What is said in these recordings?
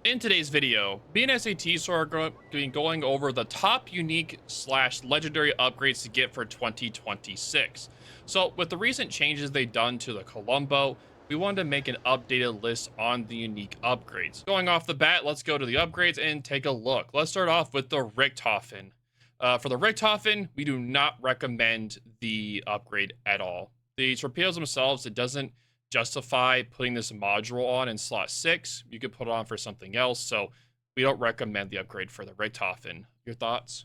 In today's video, me and SAT are going over the top unique / legendary upgrades to get for 2026. So with the recent changes they've done to the Colombo, we wanted to make an updated list on the unique upgrades. Going off the bat, let's go to the upgrades and take a look. Let's start off with the Richthofen. For the Richthofen, we do not recommend the upgrade at all. The torpedoes themselves, it doesn't justify putting this module on in slot 6. You could put it on for something else, so we don't recommend the upgrade for the Richthofen. Your thoughts?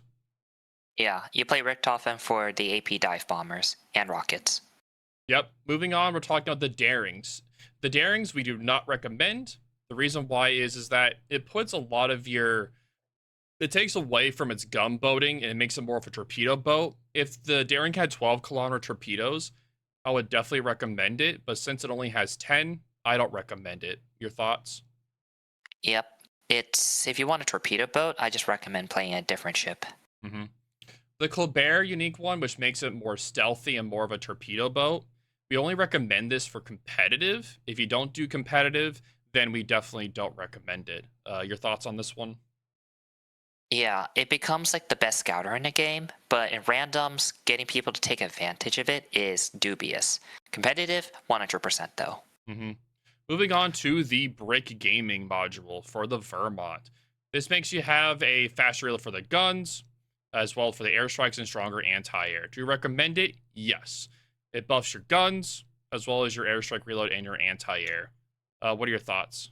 Yeah, you play Richthofen for the AP dive bombers and rockets. Yep. Moving on, we're talking about the Darings. The Darings we do not recommend. The reason why is that it puts a lot of your... It takes away from its gunboating and it makes it more of a torpedo boat. If the Daring had 12-kilometer torpedoes, I would definitely recommend it, but since it only has 10, I don't recommend it. Your thoughts? Yep, it's if you want a torpedo boat, I just recommend playing a different ship. Mm-hmm. The Kleber unique one, which makes it more stealthy and more of a torpedo boat, we only recommend this for competitive. If you don't do competitive, then we definitely don't recommend it. Your thoughts on this one? Yeah, it becomes like the best scouter in the game, but in randoms, getting people to take advantage of it is dubious. Competitive, 100% though. Mm-hmm. Moving on to the Brick Gaming module for the Vermont. This makes you have a faster reload for the guns, as well for the airstrikes and stronger anti-air. Do you recommend it? Yes. It buffs your guns, as well as your airstrike reload and your anti-air. What are your thoughts?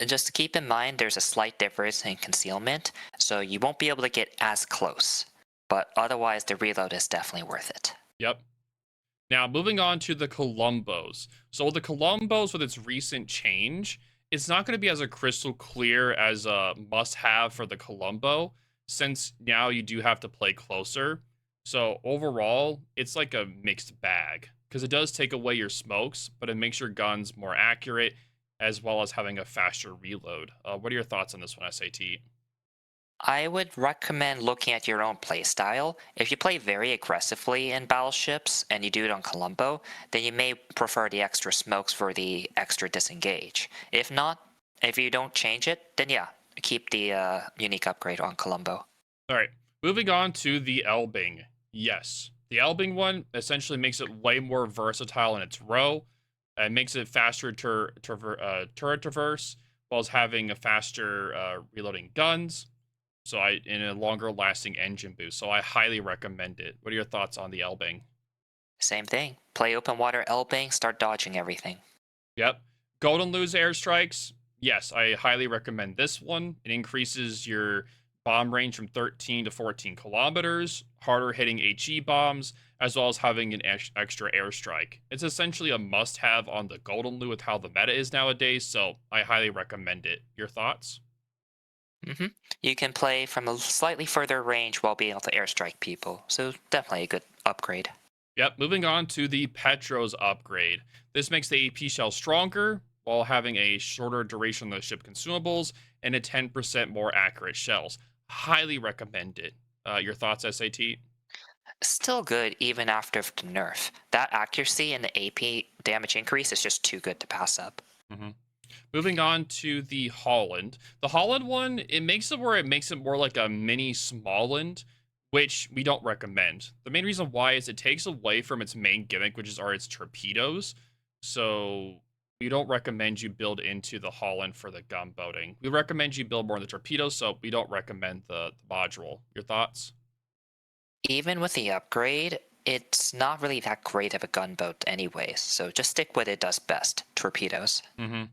And just to keep in mind, there's a slight difference in concealment, so you won't be able to get as close. But otherwise, the reload is definitely worth it. Yep. Now, moving on to the Colombos. So the Colombos, with its recent change, it's not going to be as a crystal clear as a must-have for the Colombo, since now you do have to play closer. So overall, it's like a mixed bag, because it does take away your smokes, but it makes your guns more accurate, as well as having a faster reload. What are your thoughts on this one, SAT? I would recommend looking at your own playstyle. If you play very aggressively in battleships and you do it on Colombo, then you may prefer the extra smokes for the extra disengage. If not, if you don't change it, then yeah, keep the unique upgrade on Colombo. All right, moving on to the Elbing. Yes, the Elbing one essentially makes it way more versatile in its row. It makes it faster turret traverse, while as having a faster reloading guns. So in a longer lasting engine boost. So I highly recommend it. What are your thoughts on the Elbing? Same thing. Play open water Elbing, start dodging everything. Yep. Golden Lose airstrikes. Yes, I highly recommend this one. It increases your bomb range from 13 to 14 kilometers, harder hitting HE bombs, as well as having an extra airstrike. It's essentially a must have on the Golden Lue with how the meta is nowadays, so I highly recommend it. Your thoughts? hmm You can play from a slightly further range while being able to airstrike people, so definitely a good upgrade. Yep, moving on to the Petro's upgrade. This makes the AP shell stronger while having a shorter duration of the ship consumables and a 10% more accurate shells. Highly recommend it. Your thoughts, SAT? Still good even after the nerf. That accuracy and the AP damage increase is just too good to pass up. hmm Moving on to the Holland. The Holland one, it makes it more like a mini Smallland, which we don't recommend. The main reason why is it takes away from its main gimmick, which are its torpedoes. So we don't recommend you build into the Holland for the gunboating. We recommend you build more on the torpedoes, so we don't recommend the module. Your thoughts? Even with the upgrade, it's not really that great of a gunboat anyways, so just stick with it does best, torpedoes. Mm-hmm.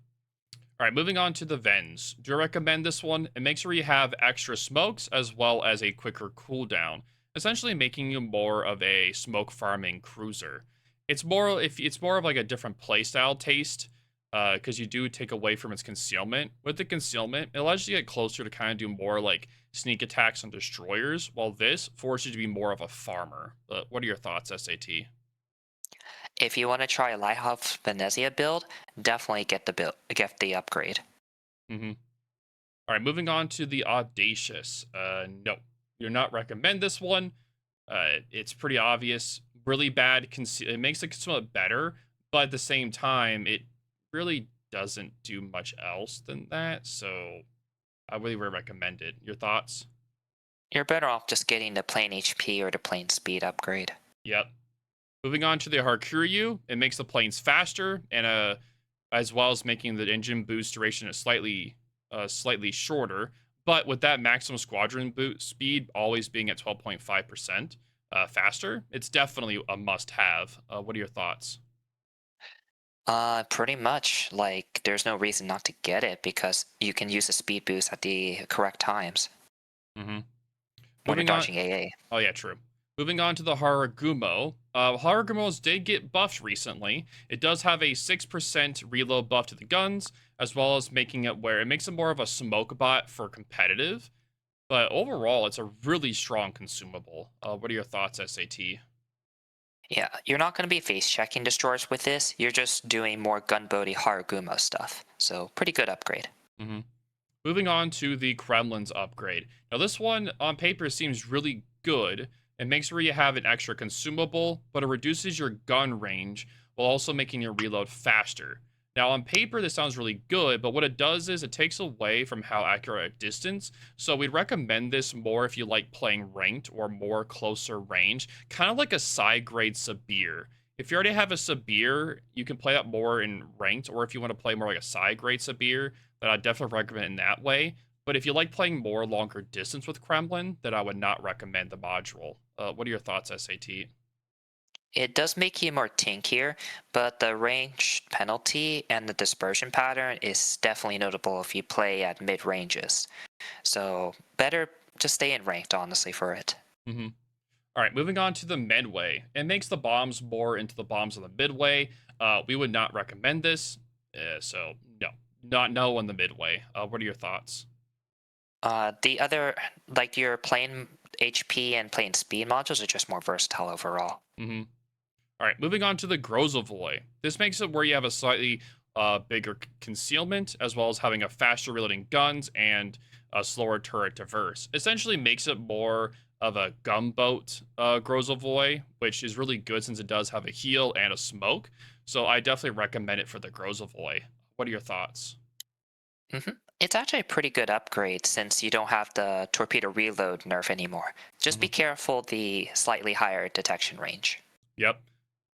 All right, moving on to the Vens. Do you recommend this one? It makes sure you have extra smokes as well as a quicker cooldown, essentially making you more of a smoke farming cruiser. It's more of like a different playstyle taste, because you do take away from its concealment. With the concealment, it allows you to get closer to kind of do more like sneak attacks on destroyers, while this forces you to be more of a farmer. What are your thoughts, SAT? If you want to try a Lighthouse Venezia build, definitely get the upgrade. Mm-hmm. All right, moving on to the Audacious. No, do not recommend this one. It's pretty obvious. Really bad. It makes the concealment better, but at the same time, it really doesn't do much else than that, so I really would recommend it. Your thoughts? You're better off just getting the plain HP or the plain speed upgrade. Yep. Moving on to the Hakuryu, it makes the planes faster and as well as making the engine boost duration a slightly shorter. But with that maximum squadron boot speed always being at 12.5% faster, it's definitely a must-have. What are your thoughts? Pretty much. Like, there's no reason not to get it because you can use the speed boost at the correct times hmm when you're Moving on. dodging AA. Oh yeah, true. Moving on to the Harugumo. Harugumos did get buffed recently. It does have a 6% reload buff to the guns, as well as making it where it makes it more of a smoke bot for competitive. But overall, it's a really strong consumable. What are your thoughts, SAT? Yeah, you're not going to be face checking destroyers with this. You're just doing more gunboaty Harugumo stuff. So, pretty good upgrade. hmm Moving on to the Kremlin's upgrade. Now, this one on paper seems really good. It makes where you have an extra consumable, but it reduces your gun range while also making your reload faster. Now, on paper, this sounds really good, but what it does is it takes away from how accurate at distance. So, we'd recommend this more if you like playing ranked or more closer range, kind of like a side grade Sabir. If you already have a Sabir, you can play that more in ranked, or if you want to play more like a side grade Sabir, that I definitely recommend in that way. But if you like playing more longer distance with Kremlin, then I would not recommend the module. What are your thoughts, SAT? It does make you more tankier, but the range penalty and the dispersion pattern is definitely notable if you play at mid ranges. So, better just stay in ranked, honestly, for it. hmm All right, moving on to the Midway. It makes the bombs more into the bombs of the Midway. We would not recommend this. So, no, not no on the Midway. What are your thoughts? The other, like your plain HP and plain speed modules, are just more versatile overall. hmm All right, moving on to the Grozovoi. This makes it where you have a slightly bigger concealment, as well as having a faster reloading guns and a slower turret to verse. Essentially makes it more of a gunboat Grozovoi, which is really good since it does have a heal and a smoke. So I definitely recommend it for the Grozovoi. What are your thoughts? It's actually a pretty good upgrade since you don't have the torpedo reload nerf anymore. Just be hmm careful the slightly higher detection range. Yep.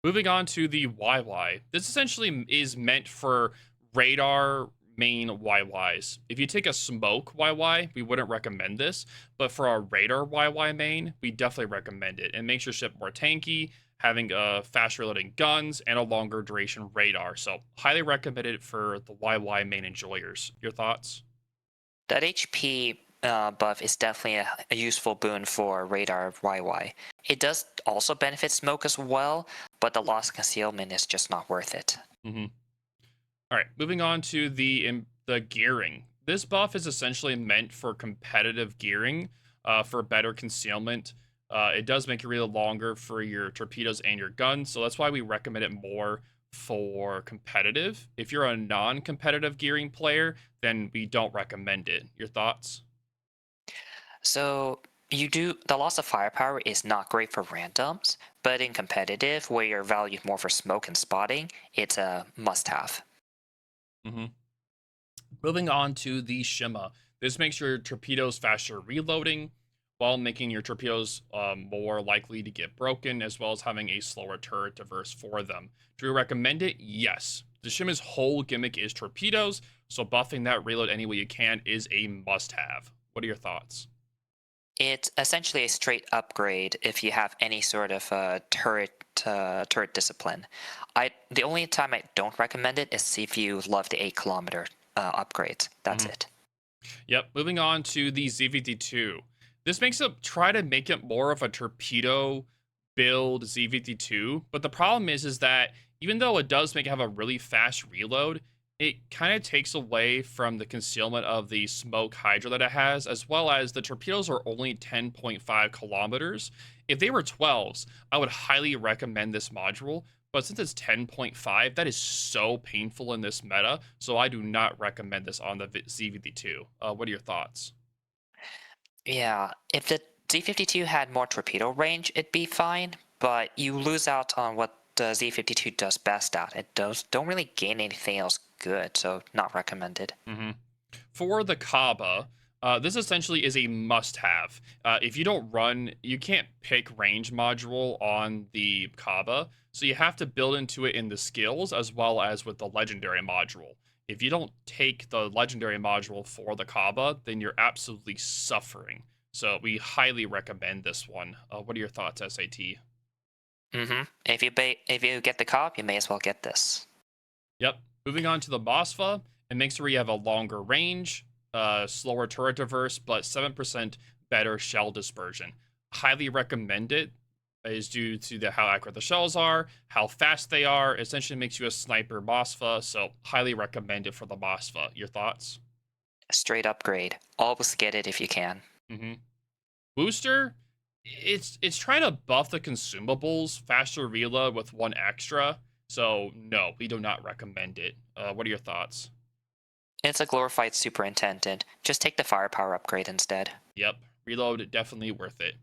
Moving on to the YY. This essentially is meant for radar main YYs. If you take a smoke YY, we wouldn't recommend this, but for our radar YY main, we definitely recommend it. It makes your ship more tanky, having fast reloading guns and a longer duration radar. So highly recommend it for the YY main enjoyers. Your thoughts? That HP buff is definitely a useful boon for radar YY. It does also benefit smoke as well, but the loss of concealment is just not worth it. hmm All right, moving on to the gearing. This buff is essentially meant for competitive gearing, for better concealment. It does make it really longer for your torpedoes and your guns, so that's why we recommend it more for competitive. If you're a non-competitive gearing player, then we don't recommend it. Your thoughts? So the loss of firepower is not great for randoms, but in competitive, where you're valued more for smoke and spotting, it's a must-have. hmm Moving on to the Shima. This makes your torpedoes faster reloading while making your torpedoes more likely to get broken, as well as having a slower turret to verse for them. Do we recommend it? Yes. The Shima's whole gimmick is torpedoes, so buffing that reload any way you can is a must have. What are your thoughts? It's essentially a straight upgrade if you have any sort of turret discipline. The only time I don't recommend it is if you love the 8 kilometer upgrades. That's Mhm. it. Yep. Moving on to the Z52. This makes it try to make it more of a torpedo build Z52, but the problem is that even though it does make it have a really fast reload, it kind of takes away from the concealment of the smoke hydra that it has, as well as the torpedoes are only 10.5 kilometers. If they were 12s, I would highly recommend this module, but since it's 10.5, that is so painful in this meta, so I do not recommend this on the ZVD2. What are your thoughts? Yeah, if the Z52 had more torpedo range, it'd be fine, but you lose out on what Z52 does best at. It don't really gain anything else good, so not recommended. Hmm. For the Kaba, this essentially is a must-have. If you don't run, you can't pick range module on the Kaba, so you have to build into it in the skills as well as with the legendary module. If you don't take the legendary module for the Kaba, then you're absolutely suffering. So we highly recommend this one. What are your thoughts, SAT? If you get the cop, you may as well get this. Yep. Moving on to the Moskva, it makes sure you have a longer range, slower turret diverse, but 7% better shell dispersion. Highly recommend it. Is due to how accurate the shells are, how fast they are. Essentially makes you a sniper Moskva, so highly recommend it for the Moskva. Your thoughts? Straight upgrade. Always get it if you can. Mm-hmm. Booster, it's trying to buff the consumables, faster reload with one extra. So no, we do not recommend it. What are your thoughts? It's a glorified superintendent. Just take the firepower upgrade instead. Yep, reload definitely worth it.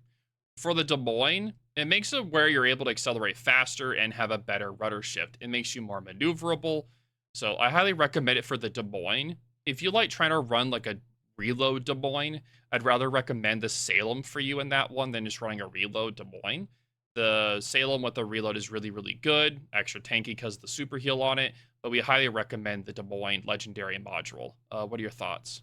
For the Des Moines, it makes it where you're able to accelerate faster and have a better rudder shift. It makes you more maneuverable. So I highly recommend it for the Des Moines. If you like trying to run like a reload Des Moines, I'd rather recommend the Salem for you in that one than just running a reload Des Moines. The Salem with the reload is really, really good. Extra tanky because of the super heal on it. But we highly recommend the Des Moines legendary module. What are your thoughts?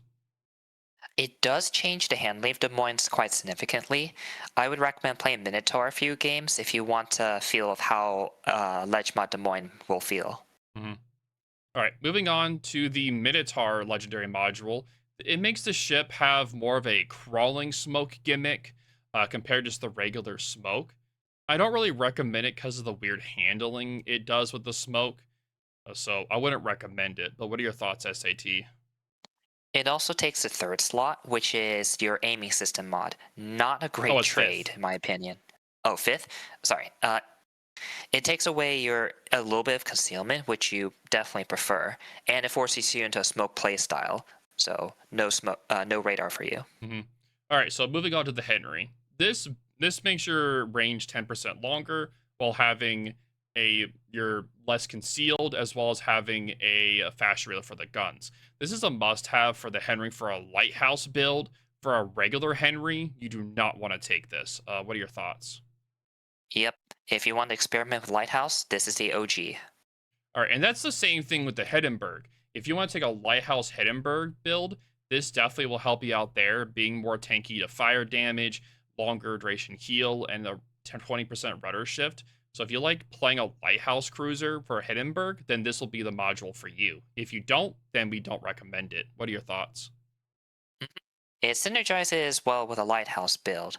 It does change the handling of Des Moines quite significantly. I would recommend playing Minotaur a few games if you want a feel of how Legmod Des Moines will feel. Mm-hmm. All right, moving on to the Minotaur legendary module. It makes the ship have more of a crawling smoke gimmick compared to just the regular smoke. I don't really recommend it because of the weird handling it does with the smoke. So I wouldn't recommend it. But what are your thoughts, SAT? It also takes the third slot, which is your aiming system mod. Not a Oh, great it's trade, fifth. in my opinion. Oh, fifth? Sorry. It takes away a little bit of concealment, which you definitely prefer, and it forces you into a smoke play style. So no smoke, no radar for you. Mm-hmm. All right, so moving on to the Henry. This makes your range 10% longer while having you're less concealed as well as having a faster reload for the guns. This is a must-have for the Henry for a lighthouse build. For a regular Henry, you do not want to take this. What are your thoughts? Yep. If you want to experiment with Lighthouse, this is the OG. All right, and that's the same thing with the Hindenburg. If you want to take a lighthouse Hindenburg build, this definitely will help you out there, being more tanky to fire damage, longer duration heal, and a 20% rudder shift. So if you like playing a lighthouse cruiser for Hindenburg, then this will be the module for you. If you don't, then we don't recommend it. What are your thoughts? It synergizes well with a Lighthouse build.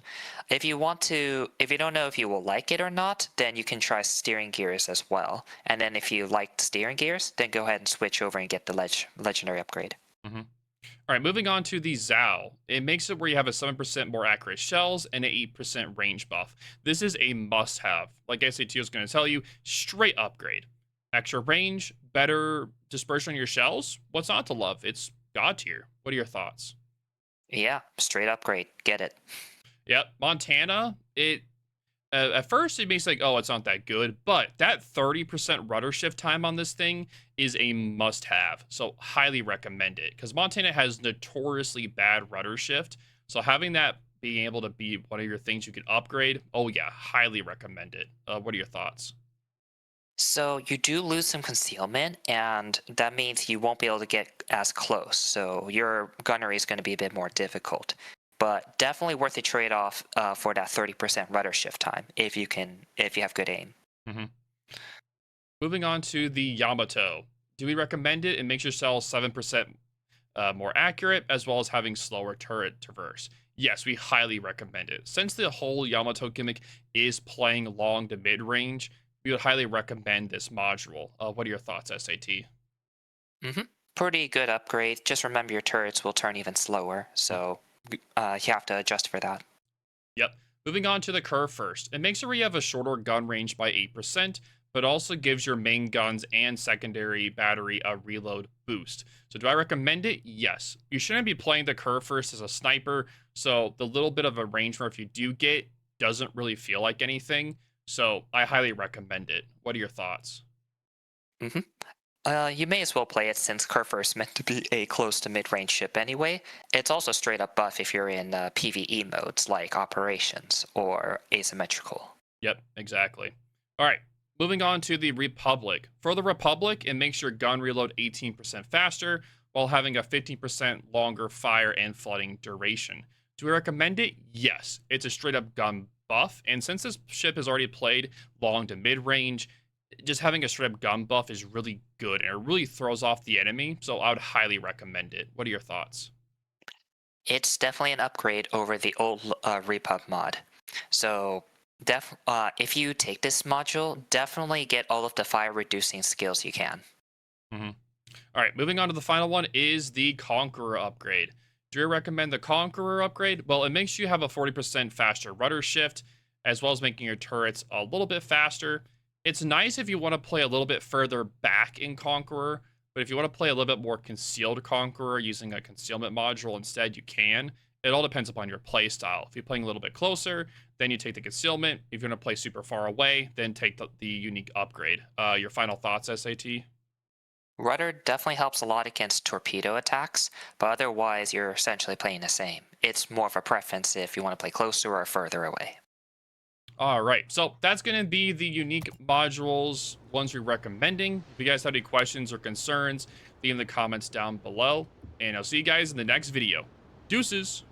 If you don't know if you will like it or not, then you can try steering gears as well. And then if you like steering gears, then go ahead and switch over and get the legendary upgrade. Mm-hmm. All right, moving on to the Zhao. It makes it where you have a 7% more accurate shells and an 8% range buff. This is a must-have. Like SAT was going to tell you, straight upgrade. Extra range, better dispersion on your shells. What's not to love? It's God tier. What are your thoughts? Yeah, straight upgrade. Get it. Yep, Montana. At first it makes like, oh, it's not that good, but that 30% rudder shift time on this thing is a must-have. So highly recommend it because Montana has notoriously bad rudder shift. So having that being able to be one of your things you can upgrade, oh yeah, highly recommend it. What are your thoughts? So you do lose some concealment, and that means you won't be able to get as close. So your gunnery is going to be a bit more difficult. But definitely worth the trade-off for that 30% rudder shift time if you have good aim. Mm-hmm. Moving on to the Yamato. Do we recommend it? It makes your cells 7% more accurate, as well as having slower turret traverse. Yes, we highly recommend it. Since the whole Yamato gimmick is playing long to mid-range, we would highly recommend this module. What are your thoughts, SAT? Mm-hmm. Pretty good upgrade. Just remember your turrets will turn even slower, so you have to adjust for that. Yep. Moving on to the Kurfurst. It makes it where you have a shorter gun range by 8%, but also gives your main guns and secondary battery a reload boost. So do I recommend it? Yes. You shouldn't be playing the Kurfurst as a sniper, so the little bit of a range where if you do get doesn't really feel like anything. So I highly recommend it. What are your thoughts? hmm you may as well play it since Kurfurst is meant to be a close to mid-range ship anyway. It's also straight up buff if you're in PvE modes like operations or asymmetrical. Yep, exactly. All right, moving on to the Republic. For the Republic, it makes your gun reload 18% faster while having a 15% longer fire and flooding duration. Do we recommend it? Yes. It's a straight up gun buff, and since this ship has already played long to mid range, just having a straight up gun buff is really good and it really throws off the enemy. So I would highly recommend it. What are your thoughts? It's definitely an upgrade over the old Repub mod. So, if you take this module, definitely get all of the fire reducing skills you can. Mhm. All right, moving on to the final one is the Conqueror upgrade. Do you recommend the Conqueror upgrade? Well, it makes you have a 40% faster rudder shift, as well as making your turrets a little bit faster. It's nice if you want to play a little bit further back in Conqueror, but if you want to play a little bit more concealed Conqueror using a concealment module instead, you can. It all depends upon your play style. If you're playing a little bit closer, then you take the concealment. If you're going to play super far away, then take the unique upgrade. Your final thoughts, SAT? Rudder definitely helps a lot against torpedo attacks, but otherwise you're essentially playing the same. It's more of a preference if you want to play closer or further away. All right, so that's going to be the unique modules, ones we're recommending. If you guys have any questions or concerns, leave in the comments down below. And I'll see you guys in the next video. Deuces!